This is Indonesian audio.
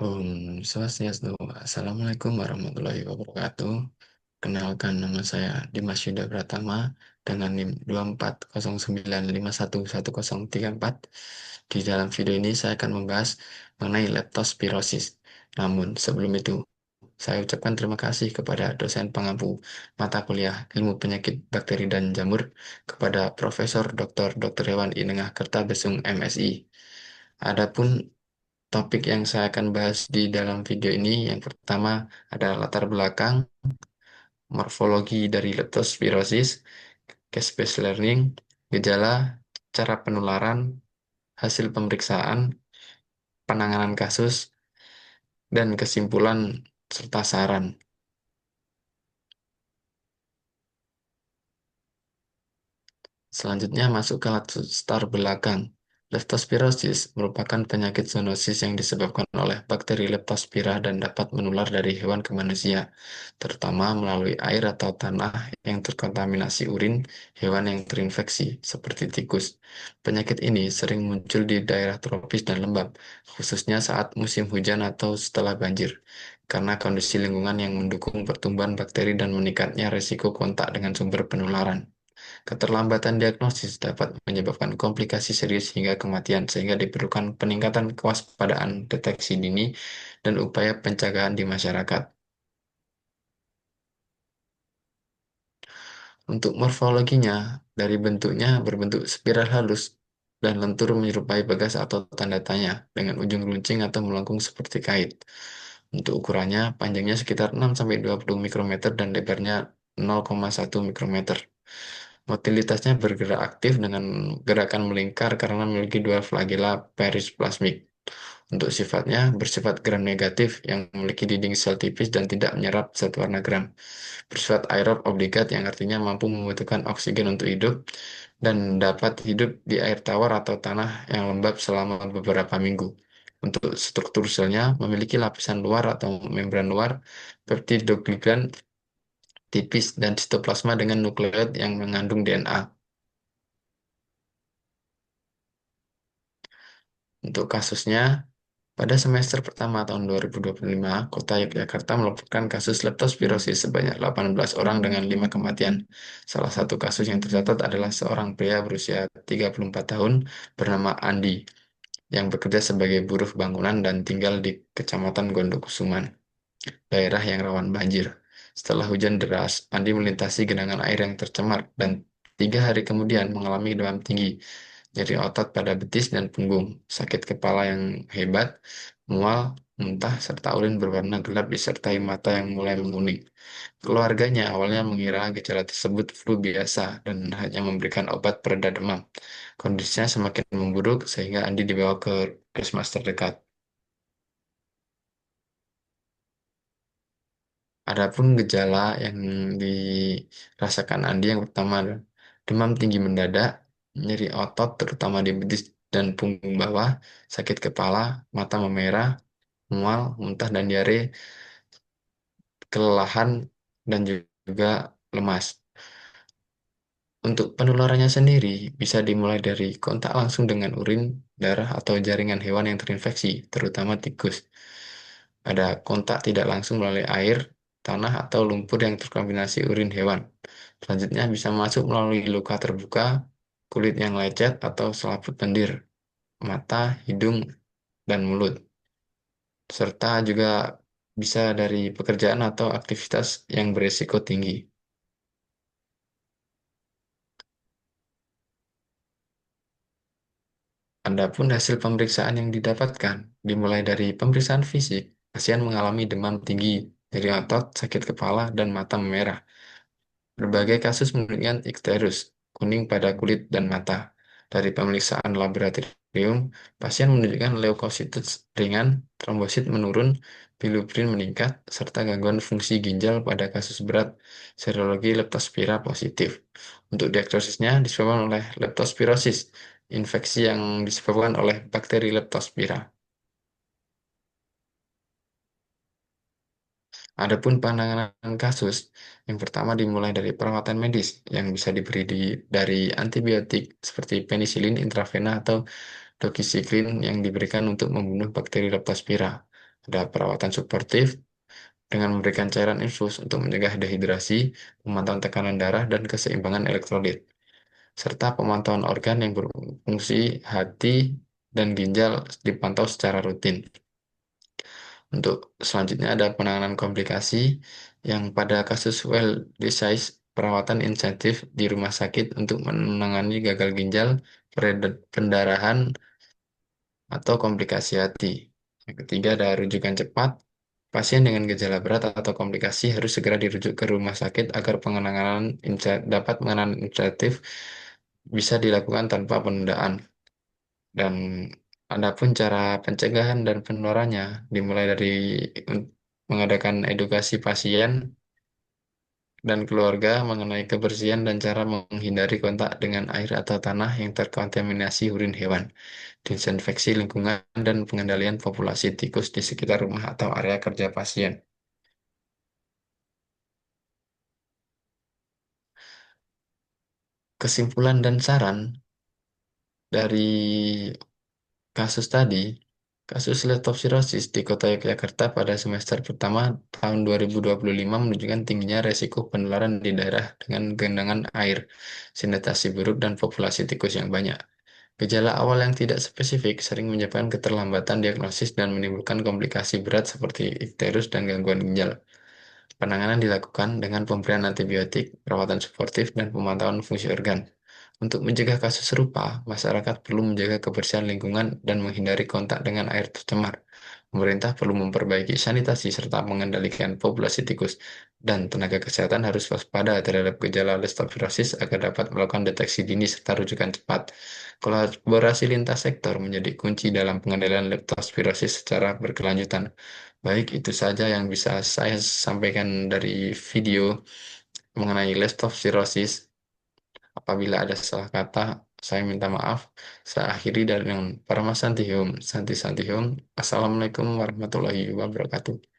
Swastiastu. Assalamualaikum warahmatullahi wabarakatuh. Kenalkan, nama saya Dimas Yuda Pratama dengan NIM 24095110134. Di dalam video ini saya akan membahas mengenai leptospirosis. Namun sebelum itu, saya ucapkan terima kasih kepada dosen pengampu mata kuliah Ilmu Penyakit Bakteri dan Jamur, kepada Profesor Dr. Hewan Inengah Kertabesung MSI. Adapun topik yang saya akan bahas di dalam video ini, yang pertama adalah latar belakang, morfologi dari leptospirosis, case-based learning, gejala, cara penularan, hasil pemeriksaan, penanganan kasus, dan kesimpulan serta saran. Selanjutnya masuk ke latar belakang. Leptospirosis merupakan penyakit zoonosis yang disebabkan oleh bakteri Leptospira dan dapat menular dari hewan ke manusia, terutama melalui air atau tanah yang terkontaminasi urin hewan yang terinfeksi, seperti tikus. Penyakit ini sering muncul di daerah tropis dan lembab, khususnya saat musim hujan atau setelah banjir, karena kondisi lingkungan yang mendukung pertumbuhan bakteri dan meningkatnya risiko kontak dengan sumber penularan. Keterlambatan diagnosis dapat menyebabkan komplikasi serius hingga kematian, sehingga diperlukan peningkatan kewaspadaan, deteksi dini, dan upaya pencegahan di masyarakat. Untuk morfologinya, dari bentuknya berbentuk spiral halus dan lentur menyerupai bagas atau tanda tanya, dengan ujung runcing atau melengkung seperti kait. Untuk ukurannya, panjangnya sekitar 6-20 mikrometer dan lebarnya 0,1 mikrometer. Motilitasnya bergerak aktif dengan gerakan melingkar karena memiliki dua flagella perisplasmik. Untuk sifatnya, bersifat gram negatif yang memiliki dinding sel tipis dan tidak menyerap zat warna gram. Bersifat aerob obligat yang artinya mampu membutuhkan oksigen untuk hidup dan dapat hidup di air tawar atau tanah yang lembab selama beberapa minggu. Untuk struktur selnya memiliki lapisan luar atau membran luar, peptidoglican tipis, dan sitoplasma dengan nukleoid yang mengandung DNA. Untuk kasusnya, pada semester pertama tahun 2025, Kota Yogyakarta melaporkan kasus leptospirosis sebanyak 18 orang dengan 5 kematian. Salah satu kasus yang tercatat adalah seorang pria berusia 34 tahun bernama Andi, yang bekerja sebagai buruh bangunan dan tinggal di Kecamatan Gondokusuman, daerah yang rawan banjir. Setelah hujan deras, Andi melintasi genangan air yang tercemar dan 3 hari kemudian mengalami demam tinggi, nyeri otot pada betis dan punggung, sakit kepala yang hebat, mual, muntah, serta urin berwarna gelap disertai mata yang mulai menguning. Keluarganya awalnya mengira gejala tersebut flu biasa dan hanya memberikan obat pereda demam. Kondisinya semakin memburuk sehingga Andi dibawa ke puskesmas terdekat. Adapun gejala yang dirasakan Andi, yang pertama adalah demam tinggi mendadak, nyeri otot terutama di betis dan punggung bawah, sakit kepala, mata memerah, mual, muntah dan diare, kelelahan, dan juga lemas. Untuk penularannya sendiri bisa dimulai dari kontak langsung dengan urin, darah, atau jaringan hewan yang terinfeksi, terutama tikus. Ada kontak tidak langsung melalui air, tanah, atau lumpur yang terkombinasi urin hewan. Selanjutnya bisa masuk melalui luka terbuka, kulit yang lecet, atau selaput lendir, mata, hidung, dan mulut. Serta juga bisa dari pekerjaan atau aktivitas yang berisiko tinggi. Adapun hasil pemeriksaan yang didapatkan dimulai dari pemeriksaan fisik, pasien mengalami demam tinggi, nyeri otot, sakit kepala, dan mata memerah. Berbagai kasus menunjukkan ikterus, kuning pada kulit dan mata. Dari pemeriksaan laboratorium, pasien menunjukkan leukositus ringan, trombosit menurun, bilirubin meningkat, serta gangguan fungsi ginjal. Pada kasus berat, serologi leptospira positif. Untuk diagnosisnya disebabkan oleh leptospirosis, infeksi yang disebabkan oleh bakteri leptospira. Adapun penanganan kasus, yang pertama dimulai dari perawatan medis yang bisa diberi dari antibiotik seperti penisilin intravena atau doxycycline yang diberikan untuk membunuh bakteri Leptospira. Ada perawatan suportif dengan memberikan cairan infus untuk mencegah dehidrasi, pemantauan tekanan darah, dan keseimbangan elektrolit, serta pemantauan organ yang berfungsi hati dan ginjal dipantau secara rutin. Untuk selanjutnya ada penanganan komplikasi yang pada kasus well disease perawatan insentif di rumah sakit untuk menangani gagal ginjal, pendarahan, atau komplikasi hati. Yang ketiga ada rujukan cepat. Pasien dengan gejala berat atau komplikasi harus segera dirujuk ke rumah sakit agar dapat penanganan insentif bisa dilakukan tanpa penundaan. Dan adapun cara pencegahan dan penularannya dimulai dari mengadakan edukasi pasien dan keluarga mengenai kebersihan dan cara menghindari kontak dengan air atau tanah yang terkontaminasi urin hewan, disinfeksi lingkungan, dan pengendalian populasi tikus di sekitar rumah atau area kerja pasien. Kesimpulan dan saran dari kasus tadi, kasus leptosirosis di Kota Yogyakarta pada semester pertama tahun 2025 menunjukkan tingginya resiko penularan di daerah dengan genangan air, sanitasi buruk, dan populasi tikus yang banyak. Gejala awal yang tidak spesifik sering menyebabkan keterlambatan diagnosis dan menimbulkan komplikasi berat seperti ikterus dan gangguan ginjal. Penanganan dilakukan dengan pemberian antibiotik, perawatan suportif, dan pemantauan fungsi organ. Untuk mencegah kasus serupa, masyarakat perlu menjaga kebersihan lingkungan dan menghindari kontak dengan air tercemar. Pemerintah perlu memperbaiki sanitasi serta mengendalikan populasi tikus, dan tenaga kesehatan harus waspada terhadap gejala listerosis agar dapat melakukan deteksi dini serta rujukan cepat. Kolaborasi lintas sektor menjadi kunci dalam pengendalian leptospirosis secara berkelanjutan. Baik, itu saja yang bisa saya sampaikan dari video mengenai leptospirosis. Apabila ada salah kata, saya minta maaf. Saya akhiri dengan Paramasanti Hum, Santi Santi Hum. Assalamualaikum warahmatullahi wabarakatuh.